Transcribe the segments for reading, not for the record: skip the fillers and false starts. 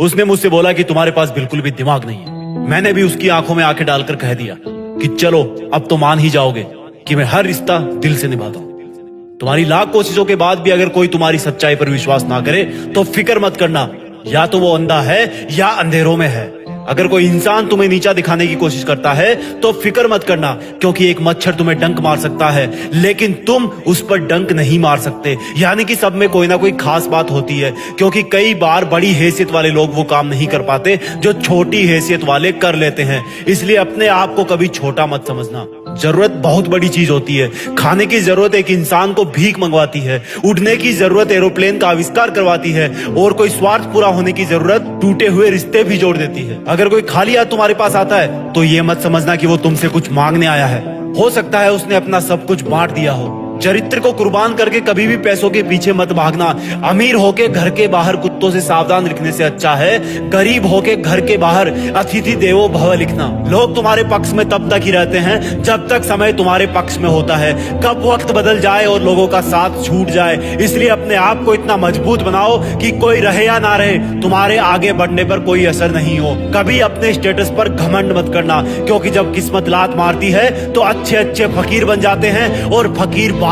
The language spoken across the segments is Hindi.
उसने मुझसे बोला कि तुम्हारे पास बिल्कुल भी दिमाग नहीं है। मैंने भी उसकी आंखों में आंखें डालकर कह दिया कि चलो अब तो मान ही जाओगे कि मैं हर रिश्ता दिल से निभाता हूं। तुम्हारी लाख कोशिशों के बाद भी अगर कोई तुम्हारी सच्चाई पर विश्वास ना करे तो फिक्र मत करना, या तो वो अंधा है या अंधेरों में है। अगर कोई इंसान तुम्हें नीचा दिखाने की कोशिश करता है तो फिक्र मत करना, क्योंकि एक मच्छर तुम्हें डंक मार सकता है लेकिन तुम उस पर डंक नहीं मार सकते। यानी कि सब में कोई ना कोई खास बात होती है, क्योंकि कई बार बड़ी हैसियत वाले लोग वो काम नहीं कर पाते जो छोटी हैसियत वाले कर लेते हैं। इसलिए अपने आप को कभी छोटा मत समझना। जरूरत बहुत बड़ी चीज होती है। खाने की जरूरत एक इंसान को भीख मंगवाती है, उड़ने की जरूरत एरोप्लेन का आविष्कार करवाती है, और कोई स्वार्थ पूरा होने की जरूरत टूटे हुए रिश्ते भी जोड़ देती है। अगर कोई खाली हाथ तुम्हारे पास आता है तो ये मत समझना कि वो तुमसे कुछ मांगने आया है। हो सकता है उसने अपना सब कुछ बांट दिया हो। चरित्र को कुर्बान करके कभी भी पैसों के पीछे मत भागना। अमीर होके घर के बाहर कुत्तों से सावधान रखने से अच्छा है गरीब होके घर के बाहर अतिथि देवो भव लिखना। लोग तुम्हारे पक्ष में तब तक ही रहते हैं जब तक समय तुम्हारे पक्ष में होता है। कब वक्त बदल जाए और लोगों का साथ छूट जाए, इसलिए अपने आप को इतना मजबूत बनाओ कि कोई रहे या ना रहे, तुम्हारे आगे बढ़ने पर कोई असर नहीं हो। कभी अपने स्टेटस पर घमंड मत करना, क्योंकि जब किस्मत लात मारती है तो अच्छे अच्छे फकीर बन जाते हैं और फकीर बादशाह।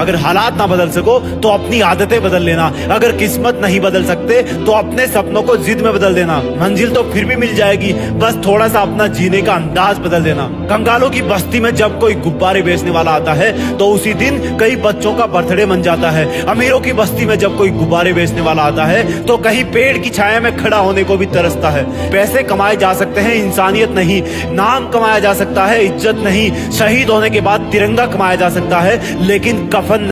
अगर हालात ना बदल सको तो अपनी आदतें बदल लेना। अगर किस्मत नहीं बदल सकते तो अपने सपनों को जिद में बदल देना। मंजिल तो फिर भी मिल जाएगी, बस थोड़ा सा अपना जीने का अंदाज बदल देना। कंगालों की बस्ती में जब कोई गुब्बारे बेचने वाला आता है तो उसी दिन कई बच्चों का बर्थडे बन जाता है। अमीरों की बस्ती में जब कोई गुब्बारे बेचने वाला आता है तो कहीं पेड़ की छाया में खड़ा होने को भी तरसता है। पैसे कमाए जा सकते हैं, इंसानियत नहीं। नाम कमाया जा सकता है, इज्जत नहीं। शहीद होने के बाद तिरंगा कमाया जा सकता है, लेकिन कफन